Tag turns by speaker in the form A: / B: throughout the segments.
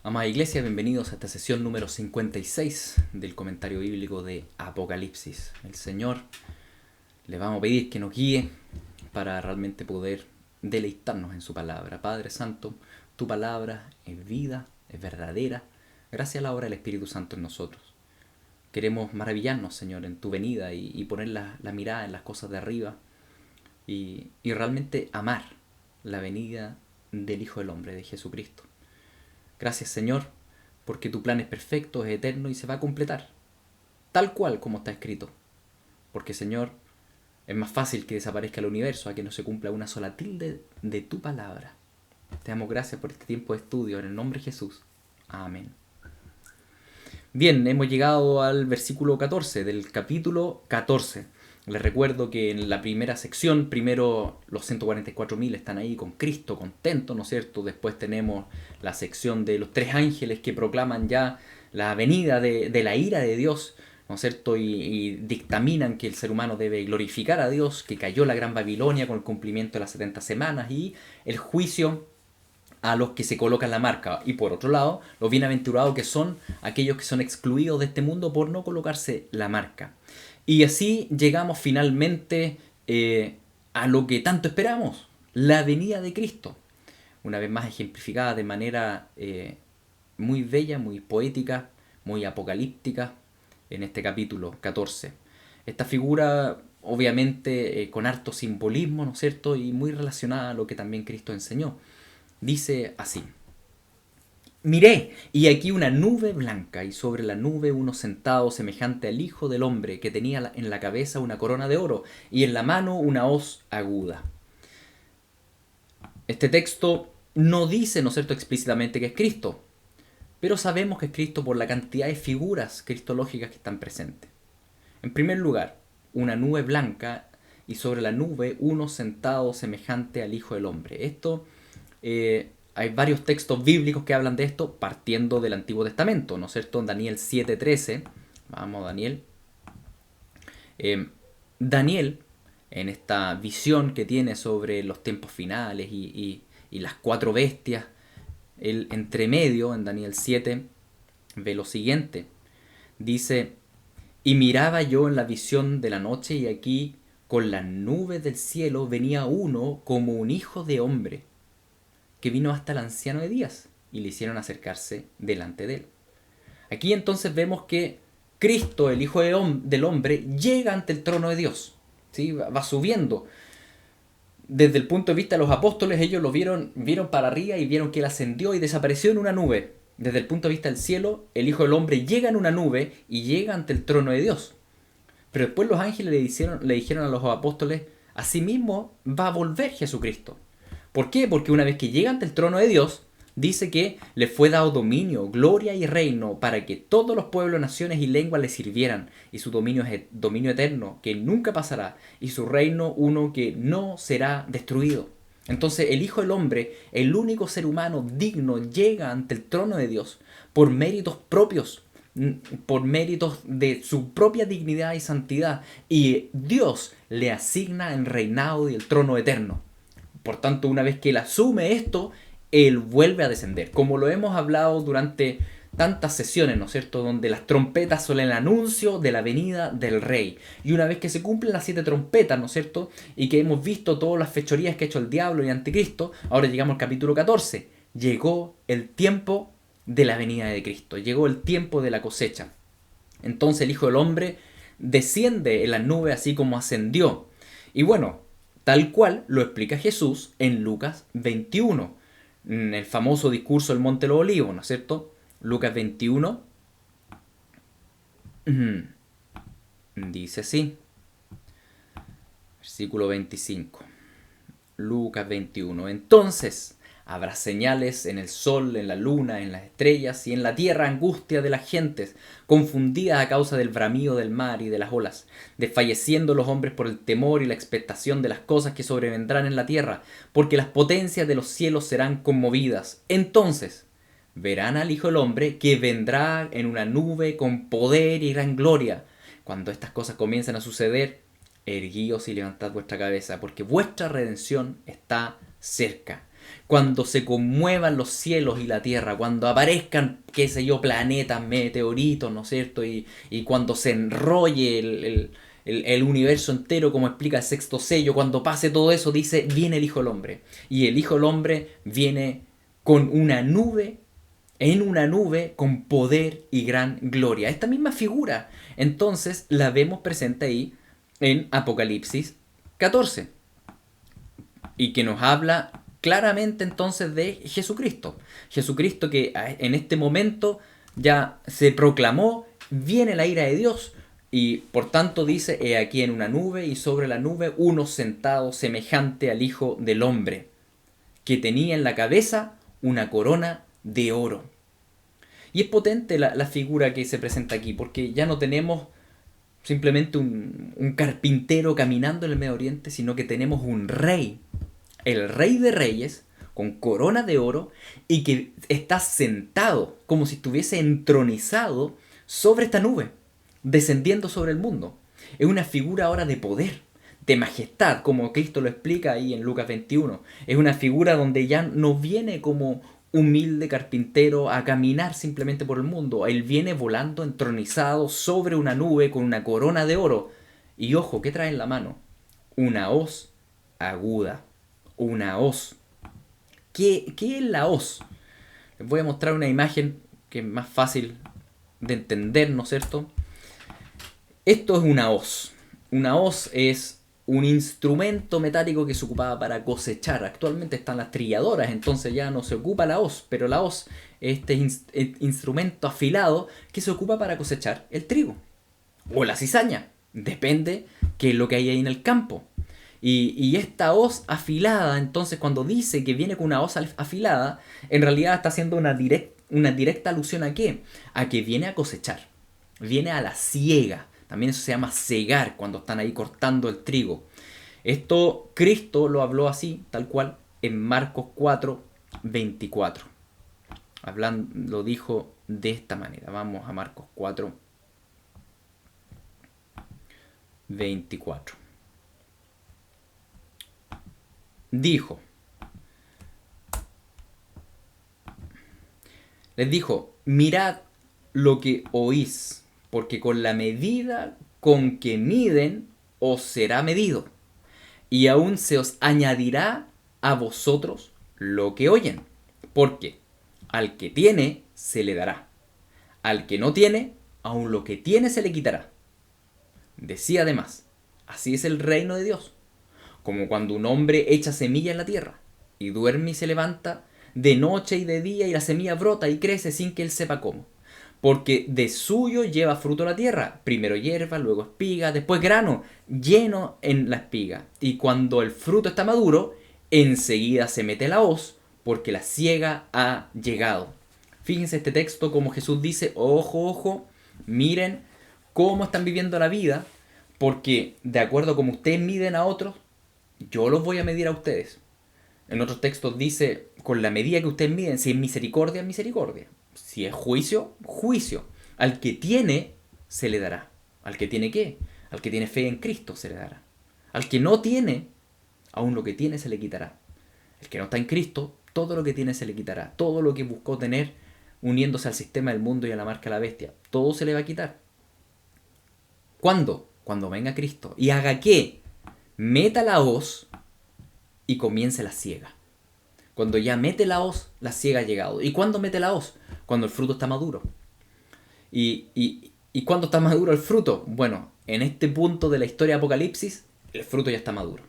A: Amada Iglesia, bienvenidos a esta sesión número 56 del comentario bíblico de Apocalipsis. El Señor le vamos a pedir que nos guíe para realmente poder deleitarnos en su palabra. Padre Santo, tu palabra es vida, es verdadera, gracias a la obra del Espíritu Santo en nosotros. Queremos maravillarnos, Señor, en tu venida y poner la mirada en las cosas de arriba y realmente amar la venida del Hijo del Hombre, de Jesucristo. Gracias, Señor, porque tu plan es perfecto, es eterno y se va a completar, tal cual como está escrito. Porque, Señor, es más fácil que desaparezca el universo a que no se cumpla una sola tilde de tu palabra. Te damos gracias por este tiempo de estudio, en el nombre de Jesús. Amén. Bien, hemos llegado al versículo 14 del capítulo 14. Les recuerdo que en la primera sección, primero los 144.000 están ahí con Cristo, contentos, ¿no es cierto? Después tenemos la sección de los tres ángeles que proclaman ya la venida de la ira de Dios, ¿no es cierto? Y dictaminan que el ser humano debe glorificar a Dios, que cayó la gran Babilonia con el cumplimiento de las 70 semanas y el juicio a los que se colocan la marca. Y por otro lado, los bienaventurados que son aquellos que son excluidos de este mundo por no colocarse la marca. Y así llegamos finalmente a lo que tanto esperamos, la venida de Cristo. Una vez más ejemplificada de manera muy bella, muy poética, muy apocalíptica en este capítulo 14. Esta figura obviamente con harto simbolismo, ¿no es cierto? Y muy relacionada a lo que también Cristo enseñó. Dice así: Miré, y aquí una nube blanca, y sobre la nube uno sentado semejante al Hijo del Hombre, que tenía en la cabeza una corona de oro, y en la mano una hoz aguda. Este texto no dice, ¿no es cierto?, explícitamente que es Cristo, pero sabemos que es Cristo por la cantidad de figuras cristológicas que están presentes. En primer lugar, una nube blanca, y sobre la nube uno sentado semejante al Hijo del Hombre. Esto hay varios textos bíblicos que hablan de esto partiendo del Antiguo Testamento, ¿no es cierto? En Daniel 7:13, vamos Daniel. Daniel, en esta visión que tiene sobre los tiempos finales y las cuatro bestias, el entremedio en Daniel 7 ve lo siguiente. Dice: Y miraba yo en la visión de la noche, y aquí con las nubes del cielo venía uno como un hijo de hombre, que vino hasta el anciano de días, y le hicieron acercarse delante de él. Aquí entonces vemos que Cristo, el Hijo del Hombre, llega ante el trono de Dios. ¿Sí? Va subiendo. Desde el punto de vista de los apóstoles, ellos lo vieron para arriba y vieron que él ascendió y desapareció en una nube. Desde el punto de vista del cielo, el Hijo del Hombre llega en una nube y llega ante el trono de Dios. Pero después los ángeles le dijeron a los apóstoles: asimismo va a volver Jesucristo. ¿Por qué? Porque una vez que llega ante el trono de Dios, dice que le fue dado dominio, gloria y reino para que todos los pueblos, naciones y lenguas le sirvieran. Y su dominio es dominio eterno, que nunca pasará. Y su reino uno que no será destruido. Entonces el Hijo del Hombre, el único ser humano digno, llega ante el trono de Dios por méritos propios, por méritos de su propia dignidad y santidad. Y Dios le asigna el reinado y el trono eterno. Por tanto, una vez que él asume esto, él vuelve a descender. Como lo hemos hablado durante tantas sesiones, ¿no es cierto?, donde las trompetas son el anuncio de la venida del rey. Y una vez que se cumplen las 7 trompetas, ¿no es cierto?, y que hemos visto todas las fechorías que ha hecho el diablo y el anticristo, ahora llegamos al capítulo 14. Llegó el tiempo de la venida de Cristo. Llegó el tiempo de la cosecha. Entonces el Hijo del Hombre desciende en la nube así como ascendió. Y bueno, tal cual lo explica Jesús en Lucas 21, en el famoso discurso del Monte de los Olivos, ¿no es cierto? Lucas 21 dice así, versículo 25. Lucas 21. Entonces habrá señales en el sol, en la luna, en las estrellas, y en la tierra angustia de las gentes, confundidas a causa del bramido del mar y de las olas, desfalleciendo los hombres por el temor y la expectación de las cosas que sobrevendrán en la tierra, porque las potencias de los cielos serán conmovidas. Entonces verán al Hijo del Hombre, que vendrá en una nube con poder y gran gloria. Cuando estas cosas comiencen a suceder, erguíos y levantad vuestra cabeza, porque vuestra redención está cerca. Cuando se conmuevan los cielos y la tierra, cuando aparezcan, qué sé yo, planetas, meteoritos, ¿no es cierto? Y cuando se enrolle el universo entero, como explica el sexto sello, cuando pase todo eso, dice, viene el Hijo del Hombre. Y el Hijo del Hombre viene con una nube, en una nube con poder y gran gloria. Esta misma figura, entonces, la vemos presente ahí en Apocalipsis 14. Y que nos habla claramente entonces de Jesucristo. Jesucristo que en este momento ya se proclamó, viene la ira de Dios. Y por tanto dice, he aquí en una nube y sobre la nube uno sentado semejante al Hijo del Hombre, que tenía en la cabeza una corona de oro. Y es potente la figura que se presenta aquí, porque ya no tenemos simplemente un carpintero caminando en el Medio Oriente, sino que tenemos un rey, el Rey de Reyes, con corona de oro, y que está sentado como si estuviese entronizado sobre esta nube, descendiendo sobre el mundo. Es una figura ahora de poder, de majestad, como Cristo lo explica ahí en Lucas 21. Es una figura donde ya no viene como humilde carpintero a caminar simplemente por el mundo. Él viene volando entronizado sobre una nube con una corona de oro. Y ojo, ¿qué trae en la mano? Una hoz aguda. Una hoz. ¿Qué es la hoz? Les voy a mostrar una imagen que es más fácil de entender, ¿no es cierto? Esto es una hoz. Una hoz es un instrumento metálico que se ocupaba para cosechar. Actualmente están las trilladoras, entonces ya no se ocupa la hoz, pero la hoz es este instrumento afilado que se ocupa para cosechar el trigo o la cizaña. Depende qué es lo que hay ahí en el campo. Y esta hoz afilada, entonces cuando dice que viene con una hoz afilada, en realidad está haciendo una directa alusión a qué? A que viene a cosechar, viene a la siega. También eso se llama segar cuando están ahí cortando el trigo. Esto Cristo lo habló así, tal cual, en Marcos 4, 24. Lo dijo de esta manera. Vamos a Marcos 4, 24. Les dijo, mirad lo que oís, porque con la medida con que miden os será medido, y aún se os añadirá a vosotros lo que oyen, porque al que tiene se le dará, al que no tiene, aún lo que tiene se le quitará. Decía además, así es el reino de Dios, como cuando un hombre echa semilla en la tierra, y duerme y se levanta de noche y de día, y la semilla brota y crece sin que él sepa cómo. Porque de suyo lleva fruto la tierra, primero hierba, luego espiga, después grano, lleno en la espiga. Y cuando el fruto está maduro, enseguida se mete la hoz, porque la siega ha llegado. Fíjense este texto como Jesús dice, ojo, ojo, miren cómo están viviendo la vida, porque de acuerdo a como ustedes miden a otros, yo los voy a medir a ustedes. En otros textos dice, con la medida que ustedes miden, si es misericordia, misericordia. Si es juicio, juicio. Al que tiene, se le dará. ¿Al que tiene qué? Al que tiene fe en Cristo se le dará. Al que no tiene, aún lo que tiene se le quitará. El que no está en Cristo, todo lo que tiene se le quitará. Todo lo que buscó tener uniéndose al sistema del mundo y a la marca de la bestia, todo se le va a quitar. ¿Cuándo? Cuando venga Cristo. ¿Y haga qué? Meta la hoz y comience la siega. Cuando ya mete la hoz, la siega ha llegado. ¿Y cuándo mete la hoz? Cuando el fruto está maduro. ¿Y cuándo está maduro el fruto? Bueno, en este punto de la historia de Apocalipsis, el fruto ya está maduro.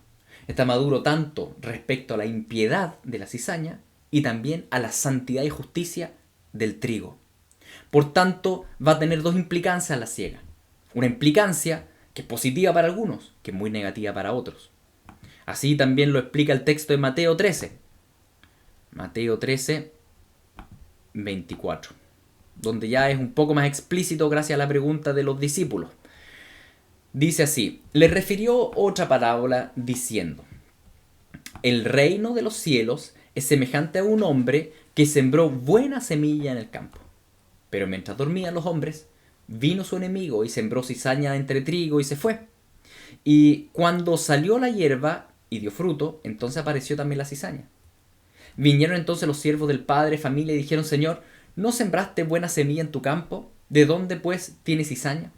A: Está maduro tanto respecto a la impiedad de la cizaña y también a la santidad y justicia del trigo. Por tanto, va a tener dos implicancias la siega. Una implicancia que es positiva para algunos, que es muy negativa para otros. Así también lo explica el texto de Mateo 13. Mateo 13, 24. Donde ya es un poco más explícito gracias a la pregunta de los discípulos. Dice así, le refirió otra parábola diciendo, el reino de los cielos es semejante a un hombre que sembró buena semilla en el campo. Pero mientras dormían los hombres, vino su enemigo y sembró cizaña entre trigo y se fue. Y cuando salió la hierba y dio fruto, entonces apareció también la cizaña. Vinieron entonces los siervos del padre, familia, y dijeron: Señor, ¿no sembraste buena semilla en tu campo? ¿De dónde pues tienes cizaña?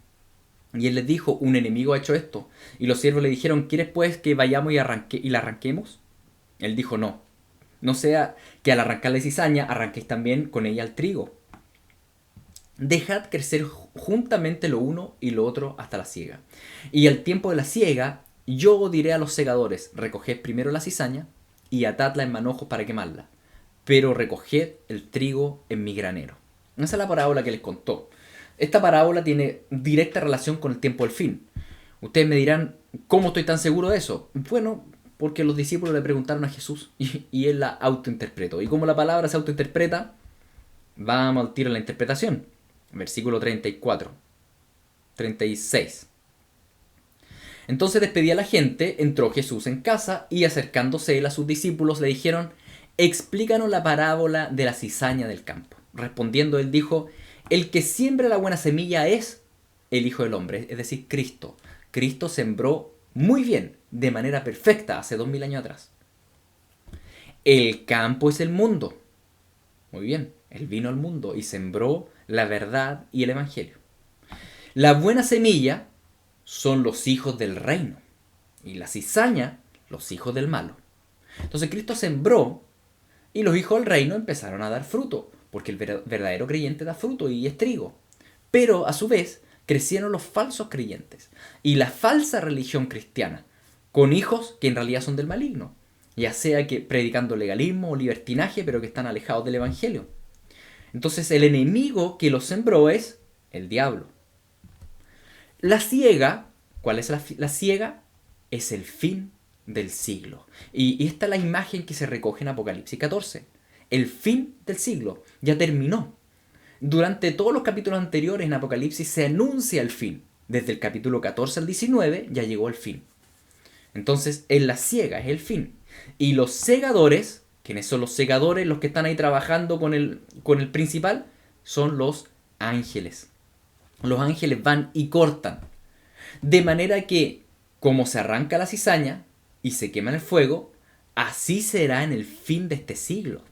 A: Y él les dijo: un enemigo ha hecho esto. Y los siervos le dijeron: ¿Quieres pues que vayamos y la arranquemos? Él dijo: no. No sea que al arrancar la cizaña arranquéis también con ella el trigo. Dejad crecer juntamente lo uno y lo otro hasta la siega. Y al tiempo de la siega, yo diré a los segadores: recoged primero la cizaña y atadla en manojos para quemarla, pero recoged el trigo en mi granero. Esa es la parábola que les contó. Esta parábola tiene directa relación con el tiempo del fin. Ustedes me dirán: ¿cómo estoy tan seguro de eso? Bueno, porque los discípulos le preguntaron a Jesús y él la autointerpretó. Y como la palabra se autointerpreta, vamos al tiro a la interpretación. Versículo 34. 36. Entonces despedía a la gente, entró Jesús en casa y acercándose él a sus discípulos le dijeron: explícanos la parábola de la cizaña del campo. Respondiendo él dijo: el que siembra la buena semilla es el Hijo del Hombre, es decir, Cristo. Cristo sembró muy bien, de manera perfecta, hace 2000 años atrás. El campo es el mundo. Muy bien, él vino al mundo y sembró la verdad y el evangelio. La buena semilla son los hijos del reino y la cizaña los hijos del malo. Entonces Cristo sembró y los hijos del reino empezaron a dar fruto, porque el verdadero creyente da fruto y es trigo. Pero a su vez crecieron los falsos creyentes y la falsa religión cristiana, con hijos que en realidad son del maligno, ya sea que predicando legalismo o libertinaje, pero que están alejados del evangelio. Entonces el enemigo que los sembró es el diablo. La siega, ¿cuál es la siega? Es el fin del siglo. Y esta es la imagen que se recoge en Apocalipsis 14. El fin del siglo ya terminó. Durante todos los capítulos anteriores en Apocalipsis se anuncia el fin. Desde el capítulo 14 al 19 ya llegó el fin. Entonces, en la siega es el fin. Y los segadores, ¿quiénes son los segadores? Los que están ahí trabajando con el principal, son los ángeles. Los ángeles van y cortan. De manera que, como se arranca la cizaña y se quema en el fuego, así será en el fin de este siglo.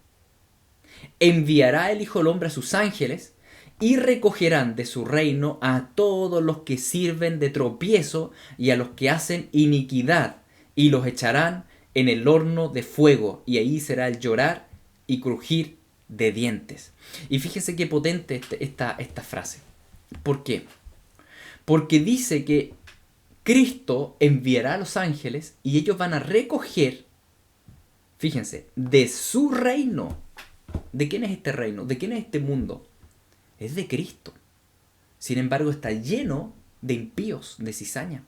A: Enviará el Hijo del Hombre a sus ángeles y recogerán de su reino a todos los que sirven de tropiezo y a los que hacen iniquidad, y los echarán en el horno de fuego, y ahí será el llorar y crujir de dientes. Y fíjese qué potente esta frase. ¿Por qué? Porque dice que Cristo enviará a los ángeles y ellos van a recoger, fíjense, de su reino. ¿De quién es este reino? ¿De quién es este mundo? Es de Cristo. Sin embargo, está lleno de impíos, de cizaña.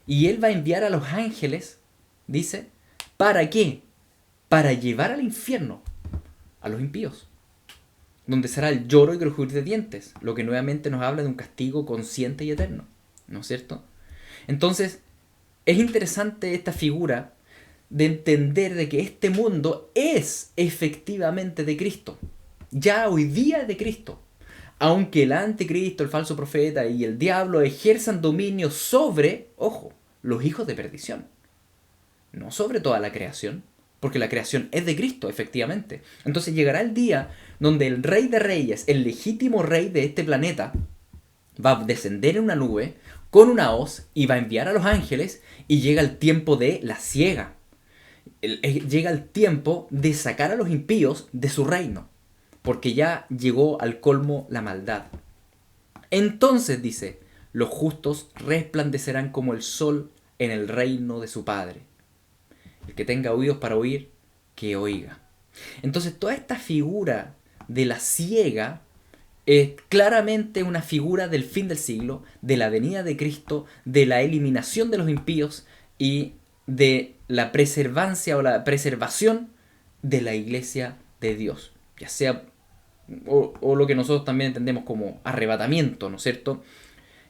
A: Y Él va a enviar a los ángeles, dice, ¿para qué? Para llevar al infierno a los impíos, donde será el lloro y crujir de dientes, lo que nuevamente nos habla de un castigo consciente y eterno, ¿no es cierto? Entonces, es interesante esta figura de entender de que este mundo es efectivamente de Cristo. Ya hoy día es de Cristo. Aunque el anticristo, el falso profeta y el diablo ejerzan dominio sobre, ojo, los hijos de perdición. No sobre toda la creación, porque la creación es de Cristo, efectivamente. Entonces llegará el día donde el Rey de Reyes, el legítimo rey de este planeta, va a descender en una nube con una hoz y va a enviar a los ángeles, y llega el tiempo de la siega. Llega el tiempo de sacar a los impíos de su reino, porque ya llegó al colmo la maldad. Entonces, dice, los justos resplandecerán como el sol en el reino de su Padre. El que tenga oídos para oír, que oiga. Entonces, toda esta figura de la siega es claramente una figura del fin del siglo, de la venida de Cristo, de la eliminación de los impíos y de la preservancia o la preservación de la iglesia de Dios, ya sea o lo que nosotros también entendemos como arrebatamiento, ¿no es cierto?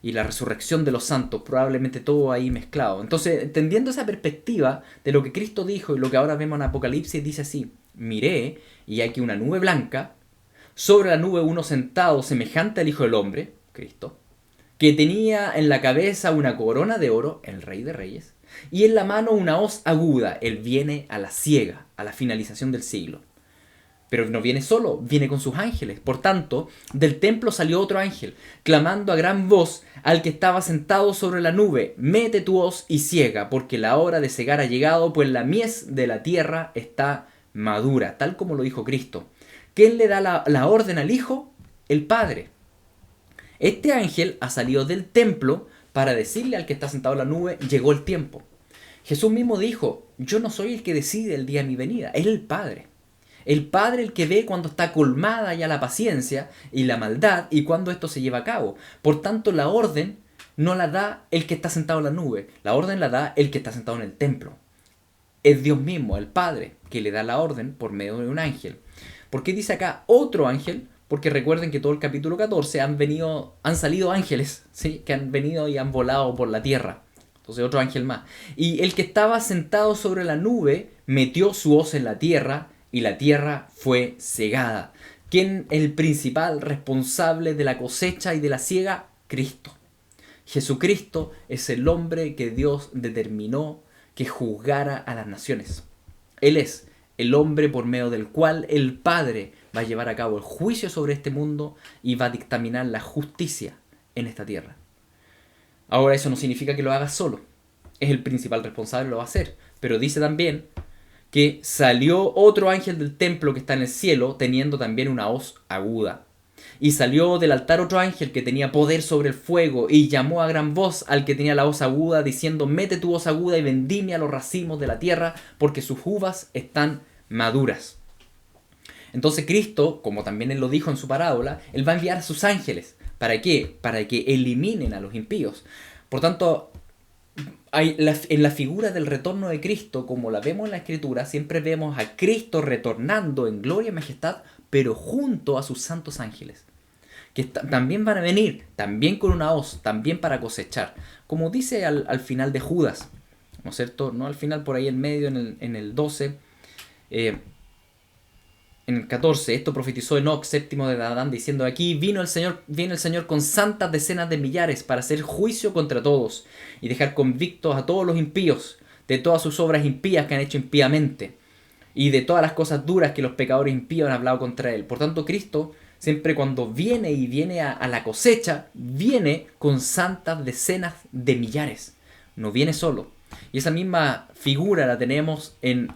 A: Y la resurrección de los santos, probablemente todo ahí mezclado. Entonces, entendiendo esa perspectiva de lo que Cristo dijo y lo que ahora vemos en Apocalipsis, dice así: miré y aquí una nube blanca, sobre la nube uno sentado semejante al Hijo del Hombre, Cristo, que tenía en la cabeza una corona de oro, el Rey de Reyes, y en la mano una hoz aguda. Él viene a la siega, a la finalización del siglo. Pero no viene solo, viene con sus ángeles. Por tanto, del templo salió otro ángel, clamando a gran voz al que estaba sentado sobre la nube: mete tu hoz y siega, porque la hora de segar ha llegado, pues la mies de la tierra está madura, tal como lo dijo Cristo. ¿Quién le da la orden al Hijo? El Padre. Este ángel ha salido del templo para decirle al que está sentado en la nube: llegó el tiempo. Jesús mismo dijo: yo no soy el que decide el día de mi venida, es el Padre. El Padre el que ve cuando está colmada ya la paciencia y la maldad y cuando esto se lleva a cabo. Por tanto, la orden no la da el que está sentado en la nube, la orden la da el que está sentado en el templo. Es Dios mismo, el Padre, que le da la orden por medio de un ángel. ¿Por qué dice acá otro ángel? Porque recuerden que todo el capítulo 14 han salido ángeles, ¿sí? Que han venido y han volado por la tierra. Entonces otro ángel más. Y el que estaba sentado sobre la nube metió su hoz en la tierra, y la tierra fue segada. ¿Quién es el principal responsable de la cosecha y de la siega? Cristo. Jesucristo es el hombre que Dios determinó que juzgara a las naciones. Él es el hombre por medio del cual el Padre va a llevar a cabo el juicio sobre este mundo y va a dictaminar la justicia en esta tierra. Ahora, eso no significa que lo haga solo. Es el principal responsable, lo va a hacer. Pero dice también que salió otro ángel del templo que está en el cielo, teniendo también una hoz aguda. Y salió del altar otro ángel que tenía poder sobre el fuego, y llamó a gran voz al que tenía la hoz aguda, diciendo: mete tu hoz aguda y vendimia los racimos de la tierra, porque sus uvas están maduras. Entonces Cristo, como también él lo dijo en su parábola, él va a enviar a sus ángeles. ¿Para qué? Para que eliminen a los impíos. Por tanto, en la figura del retorno de Cristo, como la vemos en la Escritura, siempre vemos a Cristo retornando en gloria y majestad, pero junto a sus santos ángeles, que también van a venir, también con una hoz, también para cosechar, como dice al final de Judas, ¿no es cierto? No al final, por ahí en medio, en el 12, en el 14, esto profetizó Enoc, séptimo de Adán, diciendo: aquí viene el Señor con santas decenas de millares para hacer juicio contra todos y dejar convictos a todos los impíos de todas sus obras impías que han hecho impíamente y de todas las cosas duras que los pecadores impíos han hablado contra él. Por tanto, Cristo, siempre cuando viene a la cosecha, viene con santas decenas de millares. No viene solo. Y esa misma figura la tenemos en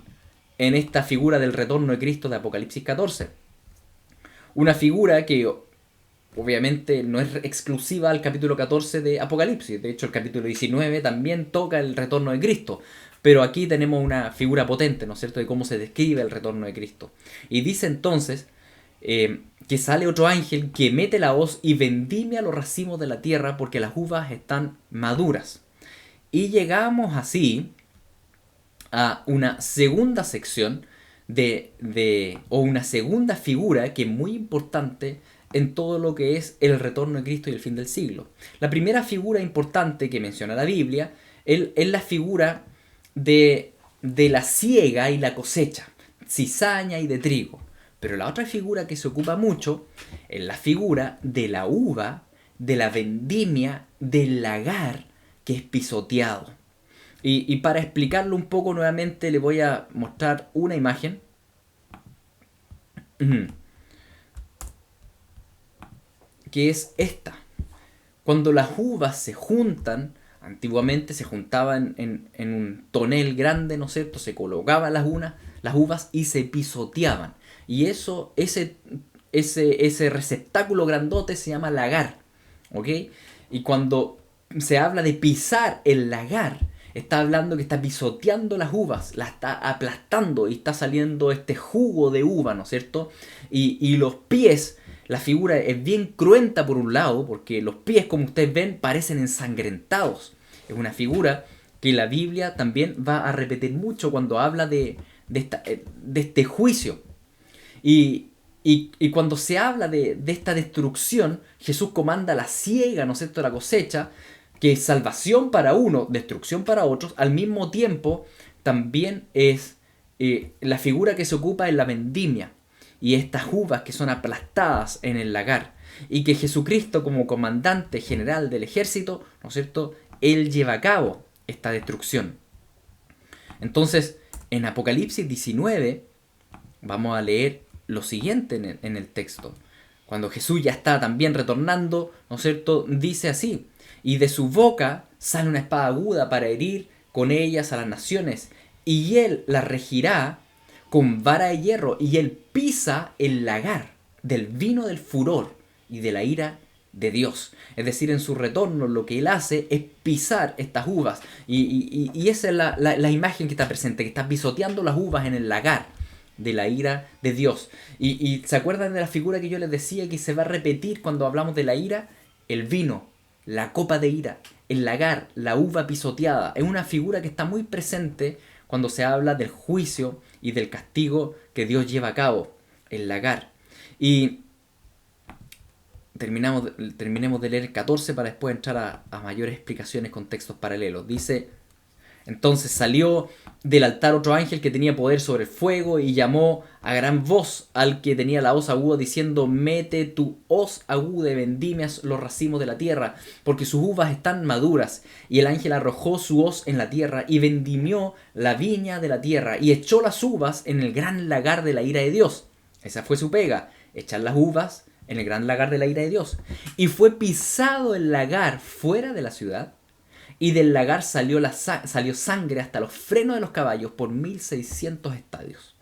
A: esta figura del retorno de Cristo de Apocalipsis 14. Una figura que obviamente no es exclusiva al capítulo 14 de Apocalipsis. De hecho, el capítulo 19 también toca el retorno de Cristo. Pero aquí tenemos una figura potente, ¿no es cierto?, de cómo se describe el retorno de Cristo. Y dice entonces que sale otro ángel que mete la hoz y vendimia los racimos de la tierra, porque las uvas están maduras. Y llegamos así a una segunda sección o una segunda figura que es muy importante en todo lo que es el retorno de Cristo y el fin del siglo. La primera figura importante que menciona la Biblia es la figura de la siega y la cosecha, cizaña y de trigo. Pero la otra figura que se ocupa mucho es la figura de la uva, de la vendimia, del lagar que es pisoteado. Y para explicarlo un poco nuevamente le voy a mostrar una imagen. Que es esta. Cuando las uvas se juntan, antiguamente se juntaban en un tonel grande, ¿no es cierto? Se colocaban las uvas y se pisoteaban. Y ese receptáculo grandote se llama lagar. ¿Ok? Y cuando se habla de pisar el lagar, está hablando que está pisoteando las uvas, las está aplastando y está saliendo este jugo de uva, ¿no es cierto? Y los pies, la figura es bien cruenta por un lado, porque los pies, como ustedes ven, parecen ensangrentados. Es una figura que la Biblia también va a repetir mucho cuando habla de este juicio. Y cuando se habla de esta destrucción, Jesús comanda la siega, ¿no es cierto?, la cosecha, que es salvación para uno, destrucción para otros. Al mismo tiempo también es la figura que se ocupa en la vendimia y estas uvas que son aplastadas en el lagar, y que Jesucristo, como comandante general del ejército, ¿no es cierto?, él lleva a cabo esta destrucción. Entonces, en Apocalipsis 19, vamos a leer lo siguiente en el texto. Cuando Jesús ya está también retornando, ¿no es cierto? Dice así: y de su boca sale una espada aguda para herir con ellas a las naciones, y él las regirá con vara de hierro, y él pisa el lagar del vino del furor y de la ira de Dios. Es decir, en su retorno lo que él hace es pisar estas uvas. Y esa es la imagen que está presente, que está pisoteando las uvas en el lagar de la ira de Dios. Y ¿se acuerdan de la figura que yo les decía que se va a repetir cuando hablamos de la ira? El vino, la copa de ira, el lagar, la uva pisoteada. Es una figura que está muy presente cuando se habla del juicio y del castigo que Dios lleva a cabo, el lagar. Y terminemos de leer el 14 para después entrar a mayores explicaciones con textos paralelos. Dice: entonces salió del altar otro ángel que tenía poder sobre el fuego y llamó a gran voz al que tenía la hoz aguda diciendo: mete tu hoz aguda y vendime los racimos de la tierra, porque sus uvas están maduras. Y el ángel arrojó su hoz en la tierra y vendimió la viña de la tierra y echó las uvas en el gran lagar de la ira de Dios. Esa fue su pega, echar las uvas en el gran lagar de la ira de Dios. Y fue pisado el lagar fuera de la ciudad, y del lagar salió sangre hasta los frenos de los caballos por 1600 estadios.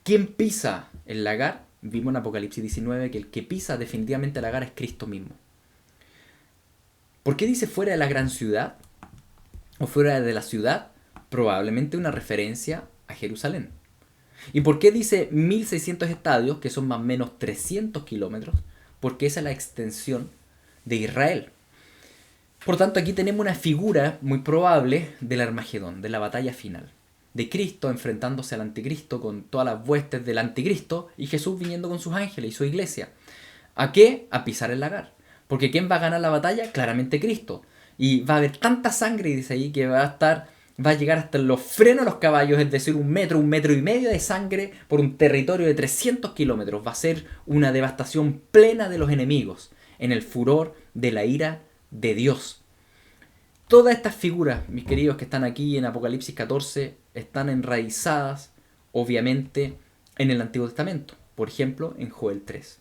A: ¿Quién pisa el lagar? Vimos en Apocalipsis 19 que el que pisa definitivamente el lagar es Cristo mismo. ¿Por qué dice fuera de la gran ciudad? O fuera de la ciudad, probablemente una referencia a Jerusalén. ¿Y por qué dice 1600 estadios, que son más o menos 300 kilómetros? Porque esa es la extensión de Israel. Por tanto, aquí tenemos una figura muy probable del Armagedón, de la batalla final. De Cristo enfrentándose al anticristo con todas las huestes del anticristo y Jesús viniendo con sus ángeles y su iglesia. ¿A qué? A pisar el lagar. Porque ¿quién va a ganar la batalla? Claramente Cristo. Y va a haber tanta sangre, dice ahí, que va a llegar hasta los frenos de los caballos, es decir, 1 metro y medio de sangre por un territorio de 300 kilómetros. Va a ser una devastación plena de los enemigos en el furor de la ira de Dios. Todas estas figuras, mis queridos, que están aquí en Apocalipsis 14, están enraizadas, obviamente, en el Antiguo Testamento. Por ejemplo, en Joel 3.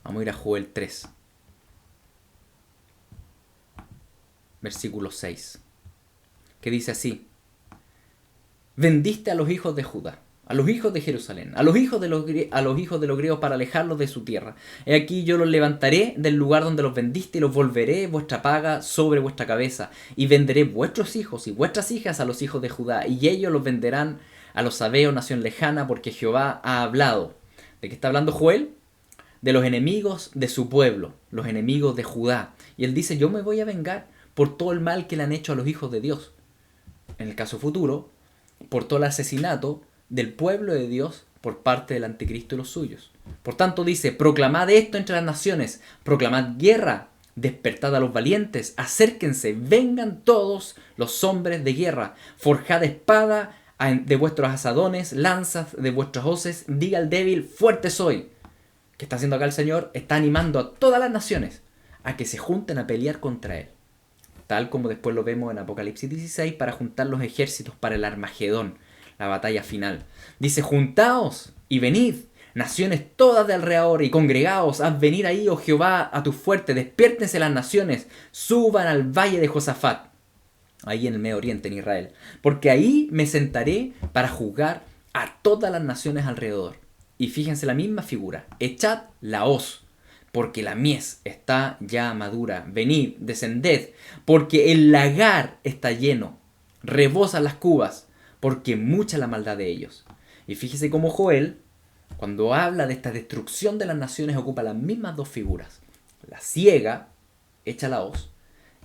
A: Vamos a ir a Joel 3. Versículo 6. Que dice así: vendiste a los hijos de Judá, a los hijos de Jerusalén, a los hijos de los griegos para alejarlos de su tierra. He aquí yo los levantaré del lugar donde los vendiste y los volveré vuestra paga sobre vuestra cabeza. Y venderé vuestros hijos y vuestras hijas a los hijos de Judá, y ellos los venderán a los sabeos, nación lejana, porque Jehová ha hablado. ¿De qué está hablando Joel? De los enemigos de su pueblo, los enemigos de Judá. Y él dice: yo me voy a vengar por todo el mal que le han hecho a los hijos de Dios. En el caso futuro, por todo el asesinato del pueblo de Dios por parte del anticristo y los suyos. Por tanto dice: proclamad esto entre las naciones, proclamad guerra, despertad a los valientes, acérquense, vengan todos los hombres de guerra, forjad espada de vuestros asadones, lanzas de vuestras hoces, diga al débil: fuerte soy. ¿Qué está haciendo acá el Señor? Está animando a todas las naciones a que se junten a pelear contra Él. Tal como después lo vemos en Apocalipsis 16, para juntar los ejércitos para el Armagedón, la batalla final. Dice: juntaos y venid, naciones todas de alrededor, y congregaos, haz venir ahí, oh Jehová, a tu fuerte, despiértense las naciones, suban al valle de Josafat, ahí en el Medio Oriente, en Israel, porque ahí me sentaré para juzgar a todas las naciones alrededor. Y fíjense la misma figura: echad la hoz, porque la mies está ya madura. Venid, descended, porque el lagar está lleno. Rebosan las cubas, porque mucha la maldad de ellos. Y fíjese cómo Joel, cuando habla de esta destrucción de las naciones, ocupa las mismas dos figuras. La siega, echa la hoz,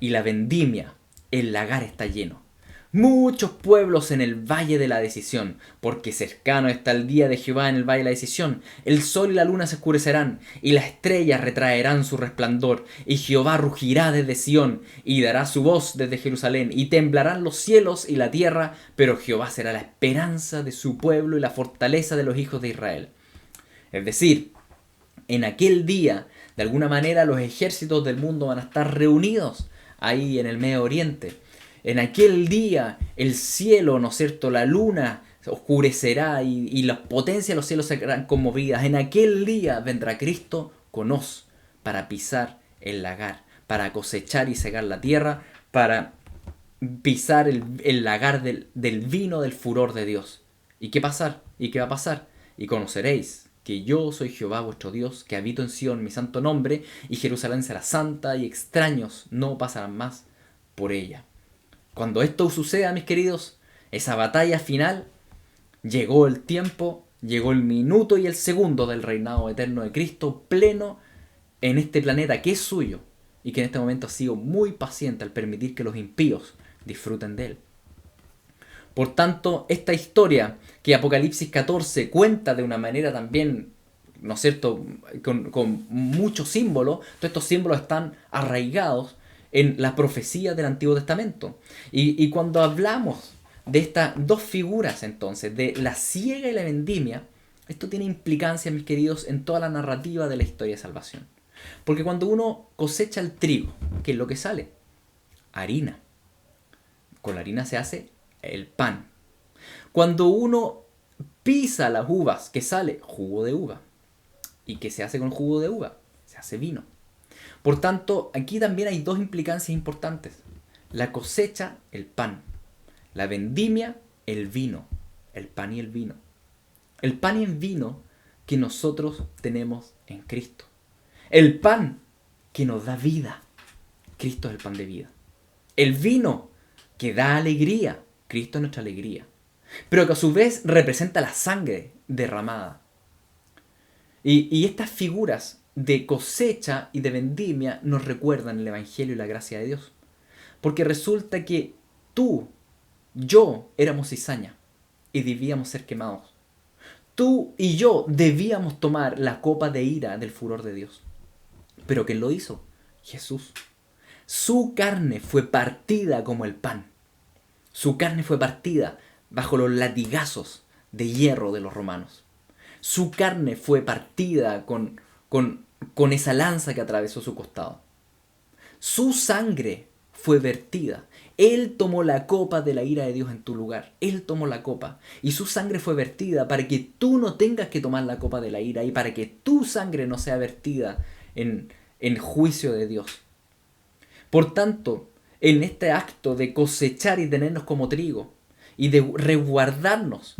A: y la vendimia, el lagar está lleno. Muchos pueblos en el valle de la decisión, porque cercano está el día de Jehová en el valle de la decisión. El sol y la luna se oscurecerán, y las estrellas retraerán su resplandor, y Jehová rugirá desde Sión, y dará su voz desde Jerusalén, y temblarán los cielos y la tierra, pero Jehová será la esperanza de su pueblo y la fortaleza de los hijos de Israel. Es decir, en aquel día, de alguna manera, los ejércitos del mundo van a estar reunidos ahí en el Medio Oriente. En aquel día el cielo, ¿no es cierto?, la luna se oscurecerá y las potencias de los cielos serán conmovidas. En aquel día vendrá Cristo con hoz para pisar el lagar, para cosechar y cegar la tierra, para pisar el lagar del vino del furor de Dios. ¿Y qué pasar? ¿Y qué va a pasar? Y conoceréis que yo soy Jehová vuestro Dios, que habito en Sión mi santo nombre, y Jerusalén será santa, y extraños no pasarán más por ella. Cuando esto suceda, mis queridos, esa batalla final, llegó el tiempo, llegó el minuto y el segundo del reinado eterno de Cristo pleno en este planeta que es suyo y que en este momento ha sido muy paciente al permitir que los impíos disfruten de él. Por tanto, esta historia que Apocalipsis 14 cuenta de una manera también, ¿no es cierto?, con muchos símbolos, todos estos símbolos están arraigados en la profecía del Antiguo Testamento. Y cuando hablamos de estas dos figuras, entonces, de la siega y la vendimia, esto tiene implicancias, mis queridos, en toda la narrativa de la historia de salvación. Porque cuando uno cosecha el trigo, ¿qué es lo que sale? Harina. Con la harina se hace el pan. Cuando uno pisa las uvas, ¿qué sale? Jugo de uva. ¿Y qué se hace con jugo de uva? Se hace vino. Por tanto, aquí también hay dos implicancias importantes. La cosecha, el pan. La vendimia, el vino. El pan y el vino. El pan y el vino que nosotros tenemos en Cristo. El pan que nos da vida. Cristo es el pan de vida. El vino que da alegría. Cristo es nuestra alegría. Pero que a su vez representa la sangre derramada. Y estas figuras de cosecha y de vendimia nos recuerdan el Evangelio y la gracia de Dios. Porque resulta que tú, yo, éramos cizaña y debíamos ser quemados. Tú y yo debíamos tomar la copa de ira del furor de Dios. ¿Pero quién lo hizo? Jesús. Su carne fue partida como el pan. Su carne fue partida bajo los latigazos de hierro de los romanos. Su carne fue partida con esa lanza que atravesó su costado. Su sangre fue vertida. Él tomó la copa de la ira de Dios en tu lugar. Él tomó la copa. Y su sangre fue vertida para que tú no tengas que tomar la copa de la ira y para que tu sangre no sea vertida en juicio de Dios. Por tanto, en este acto de cosechar y tenernos como trigo y de resguardarnos,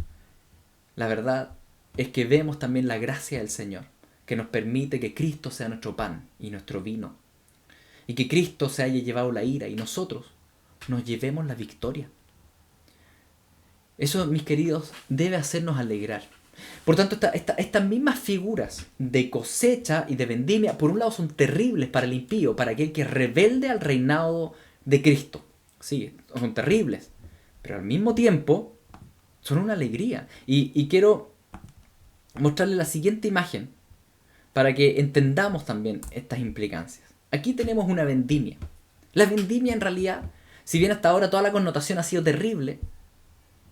A: la verdad es que vemos también la gracia del Señor, que nos permite que Cristo sea nuestro pan y nuestro vino, y que Cristo se haya llevado la ira y nosotros nos llevemos la victoria. Eso, mis queridos, debe hacernos alegrar. Por tanto, estas mismas figuras de cosecha y de vendimia, por un lado son terribles para el impío, para aquel que es rebelde al reinado de Cristo. Sí, son terribles, pero al mismo tiempo son una alegría. Y quiero mostrarles la siguiente imagen para que entendamos también estas implicancias. Aquí tenemos una vendimia. La vendimia, en realidad, si bien hasta ahora toda la connotación ha sido terrible,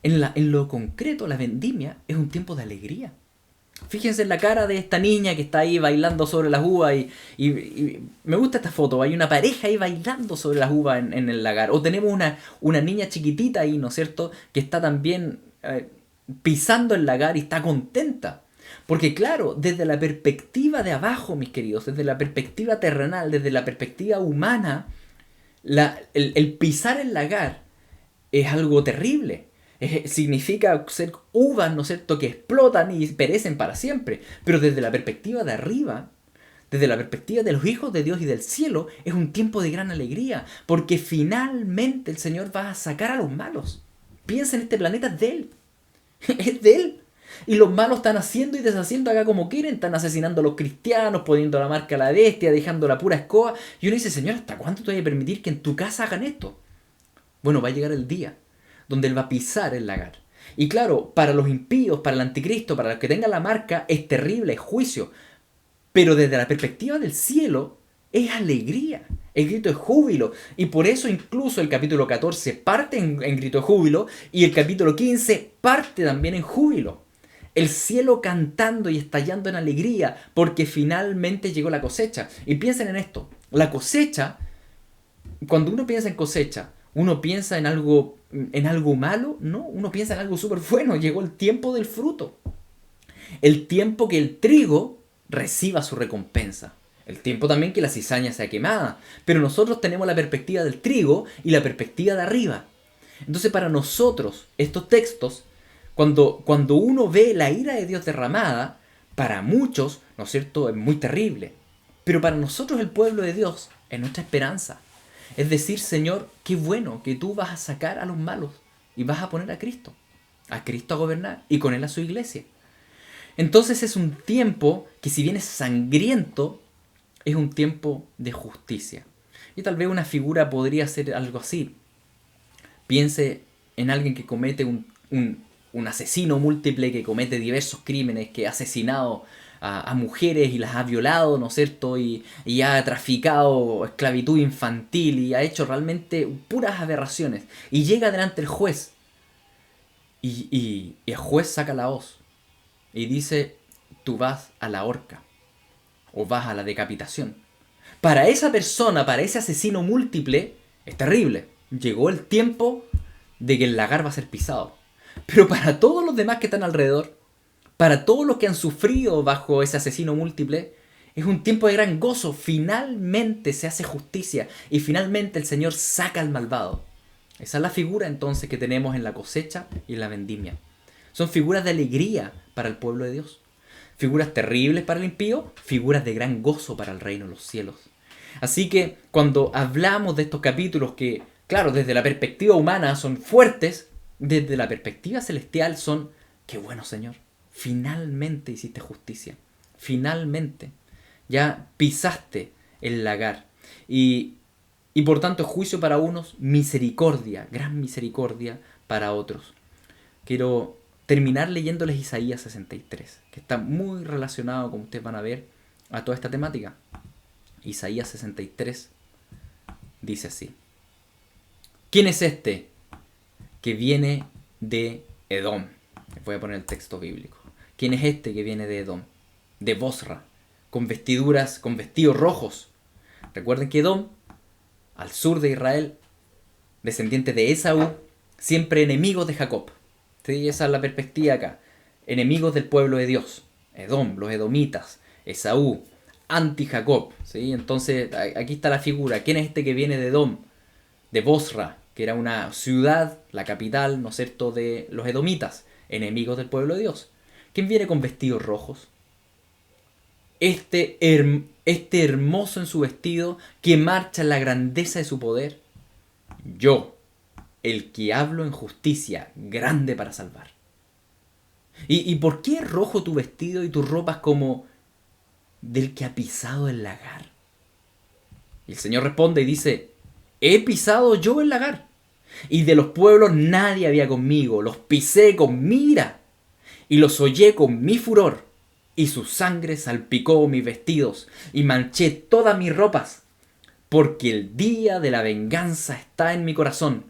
A: en lo concreto la vendimia es un tiempo de alegría. Fíjense en la cara de esta niña que está ahí bailando sobre las uvas y me gusta esta foto. Hay una pareja ahí bailando sobre las uvas en el lagar. O tenemos una niña chiquitita ahí, ¿no es cierto?, que está también pisando el lagar y está contenta. Porque claro, desde la perspectiva de abajo, mis queridos, desde la perspectiva terrenal, desde la perspectiva humana, el pisar el lagar es algo terrible. Significa ser uvas, ¿no es cierto?, que explotan y perecen para siempre. Pero desde la perspectiva de arriba, desde la perspectiva de los hijos de Dios y del cielo, es un tiempo de gran alegría. Porque finalmente el Señor va a sacar a los malos. Piensa en este planeta, es de Él. Es de Él. Y los malos están haciendo y deshaciendo acá como quieren. Están asesinando a los cristianos, poniendo la marca a la bestia, dejando la pura escoba. Y uno dice, Señor, ¿hasta cuánto te voy a permitir que en tu casa hagan esto? Bueno, va a llegar el día donde Él va a pisar el lagar. Y claro, para los impíos, para el anticristo, para los que tengan la marca, es terrible, es juicio. Pero desde la perspectiva del cielo, es alegría. El grito es júbilo. Y por eso incluso el capítulo 14 parte en grito de júbilo y el capítulo 15 parte también en júbilo. El cielo cantando y estallando en alegría porque finalmente llegó la cosecha. Y piensen en esto. La cosecha, cuando uno piensa en cosecha, Uno piensa en algo malo, no, uno piensa en algo súper bueno. Llegó el tiempo del fruto. El tiempo que el trigo reciba su recompensa. El tiempo también que la cizaña sea quemada. Pero nosotros tenemos la perspectiva del trigo y la perspectiva de arriba. Entonces para nosotros, estos textos, cuando uno ve la ira de Dios derramada, para muchos, ¿no es cierto?, es muy terrible. Pero para nosotros el pueblo de Dios es nuestra esperanza. Es decir, Señor, qué bueno que tú vas a sacar a los malos y vas a poner a Cristo a gobernar y con él a su iglesia. Entonces es un tiempo que, si bien es sangriento, es un tiempo de justicia. Y tal vez una figura podría ser algo así. Piense en alguien que comete un asesino múltiple, que comete diversos crímenes, que ha asesinado a mujeres y las ha violado, ¿no es cierto? Y ha traficado esclavitud infantil y ha hecho realmente puras aberraciones. Y llega delante el juez. Y el juez saca la hoz y dice: tú vas a la horca o vas a la decapitación. Para esa persona, para ese asesino múltiple, es terrible. Llegó el tiempo de que el lagar va a ser pisado. Pero para todos los demás que están alrededor, para todos los que han sufrido bajo ese asesino múltiple, es un tiempo de gran gozo. Finalmente se hace justicia y finalmente el Señor saca al malvado. Esa es la figura entonces que tenemos en la cosecha y en la vendimia. Son figuras de alegría para el pueblo de Dios. Figuras terribles para el impío, figuras de gran gozo para el reino de los cielos. Así que cuando hablamos de estos capítulos que, claro, desde la perspectiva humana son fuertes, desde la perspectiva celestial son: qué bueno, Señor, finalmente hiciste justicia. Finalmente ya pisaste el lagar. Y por tanto juicio para unos, misericordia, gran misericordia para otros. Quiero terminar leyéndoles Isaías 63, que está muy relacionado, como ustedes van a ver, a toda esta temática. Isaías 63 dice así: ¿quién es este que viene de Edom? Les voy a poner el texto bíblico. ¿Quién es este que viene de Edom? De Bosra, con vestidos rojos. Recuerden que Edom, al sur de Israel, descendiente de Esaú, siempre enemigos de Jacob. ¿Sí? Esa es la perspectiva acá. Enemigos del pueblo de Dios. Edom, los edomitas. Esaú, anti-Jacob. ¿Sí? Entonces, aquí está la figura. ¿Quién es este que viene de Edom? De Bosra, que era una ciudad, la capital, ¿no es cierto?, de los edomitas, enemigos del pueblo de Dios. ¿Quién viene con vestidos rojos? Este hermoso en su vestido, que marcha en la grandeza de su poder. Yo, el que hablo en justicia, grande para salvar. ¿Y por qué es rojo tu vestido y tus ropas como del que ha pisado el lagar? Y el Señor responde y dice: he pisado yo el lagar, y de los pueblos nadie había conmigo. Los pisé con mi ira, y los hollé con mi furor, y su sangre salpicó mis vestidos, y manché todas mis ropas, porque el día de la venganza está en mi corazón,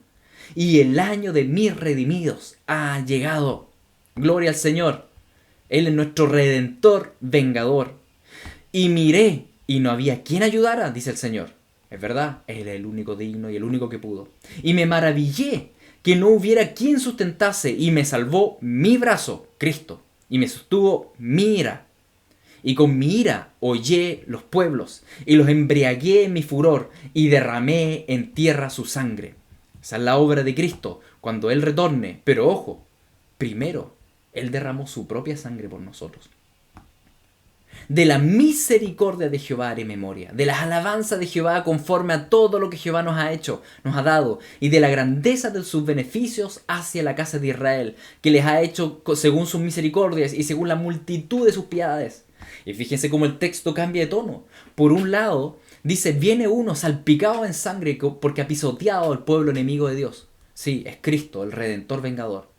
A: y el año de mis redimidos ha llegado. Gloria al Señor. Él es nuestro Redentor vengador. Y miré, y no había quien ayudara, dice el Señor. Es verdad, Él es el único digno y el único que pudo. Y me maravillé que no hubiera quien sustentase, y me salvó mi brazo, Cristo, y me sostuvo mi ira. Y con mi ira hollé los pueblos, y los embriagué en mi furor, y derramé en tierra su sangre. Esa es la obra de Cristo, cuando Él retorne. Pero ojo, primero, Él derramó su propia sangre por nosotros. De la misericordia de Jehová haré memoria, de las alabanzas de Jehová conforme a todo lo que Jehová nos ha hecho, nos ha dado, y de la grandeza de sus beneficios hacia la casa de Israel, que les ha hecho según sus misericordias y según la multitud de sus piedades. Y fíjense cómo el texto cambia de tono. Por un lado, dice: viene uno salpicado en sangre porque ha pisoteado al pueblo enemigo de Dios. Sí, es Cristo, el Redentor vengador.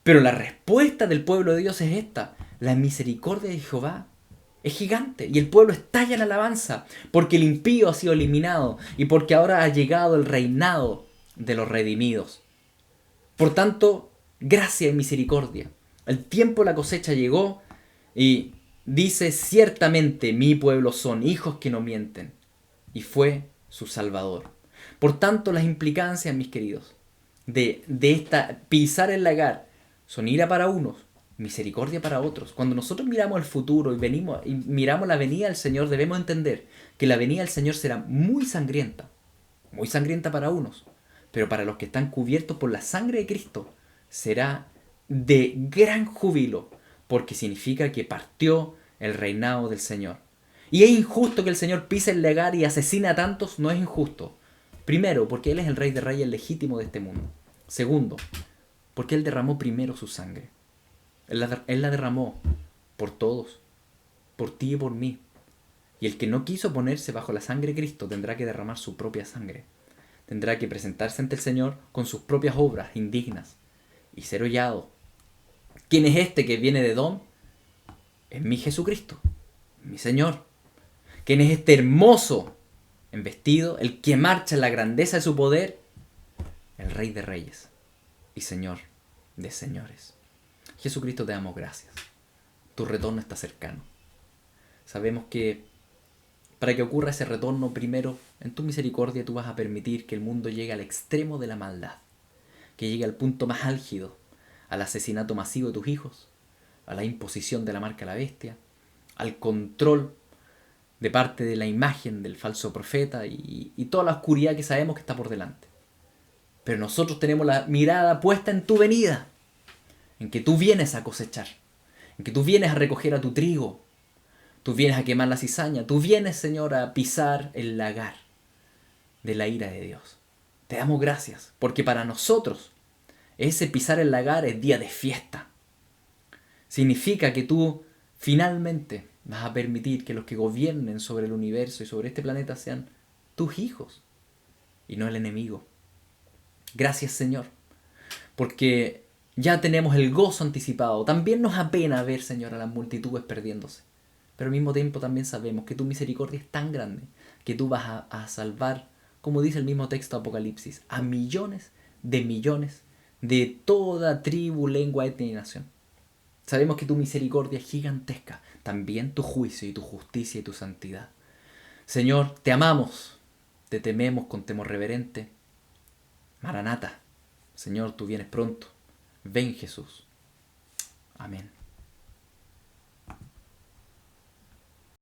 A: Pero la respuesta del pueblo de Dios es esta: la misericordia de Jehová es gigante, y el pueblo estalla en alabanza, porque el impío ha sido eliminado y porque ahora ha llegado el reinado de los redimidos. Por tanto, gracia y misericordia. El tiempo de la cosecha llegó, y dice: ciertamente mi pueblo son hijos que no mienten, y fue su Salvador. Por tanto, las implicancias, mis queridos, de esta pisar el lagar son ira para unos, misericordia para otros. Cuando nosotros miramos el futuro y venimos y miramos la venida del Señor, debemos entender que la venida del Señor será muy sangrienta para unos, pero para los que están cubiertos por la sangre de Cristo será de gran júbilo, porque significa que partió el reinado del Señor. Y es injusto que el Señor pise el lagar y asesine a tantos, no es injusto. Primero, porque Él es el Rey de Reyes legítimo de este mundo. Segundo, porque Él derramó primero su sangre. Él la derramó por todos, por ti y por mí. Y el que no quiso ponerse bajo la sangre de Cristo tendrá que derramar su propia sangre. Tendrá que presentarse ante el Señor con sus propias obras indignas y ser hollado. ¿Quién es este que viene de Edom? Es mi Jesucristo, mi Señor. ¿Quién es este hermoso en vestido, el que marcha en la grandeza de su poder? El Rey de Reyes y Señor de señores. Jesucristo, te damos gracias. Tu retorno está cercano. Sabemos que para que ocurra ese retorno, primero, en tu misericordia tú vas a permitir que el mundo llegue al extremo de la maldad, que llegue al punto más álgido, al asesinato masivo de tus hijos, a la imposición de la marca a la bestia, al control de parte de la imagen del falso profeta y toda la oscuridad que sabemos que está por delante. Pero nosotros tenemos la mirada puesta en tu venida, en que tú vienes a cosechar, en que tú vienes a recoger a tu trigo, tú vienes a quemar la cizaña, tú vienes, Señor, a pisar el lagar de la ira de Dios. Te damos gracias, porque para nosotros ese pisar el lagar es día de fiesta. Significa que tú finalmente vas a permitir que los que gobiernen sobre el universo y sobre este planeta sean tus hijos y no el enemigo. Gracias, Señor, porque ya tenemos el gozo anticipado. También nos apena ver, Señor, a las multitudes perdiéndose. Pero al mismo tiempo también sabemos que tu misericordia es tan grande que tú vas a salvar, como dice el mismo texto de Apocalipsis, a millones de toda tribu, lengua, etnia y nación. Sabemos que tu misericordia es gigantesca, también tu juicio y tu justicia y tu santidad. Señor, te amamos, te tememos con temor reverente. Maranata, Señor, tú vienes pronto. Ven, Jesús. Amén.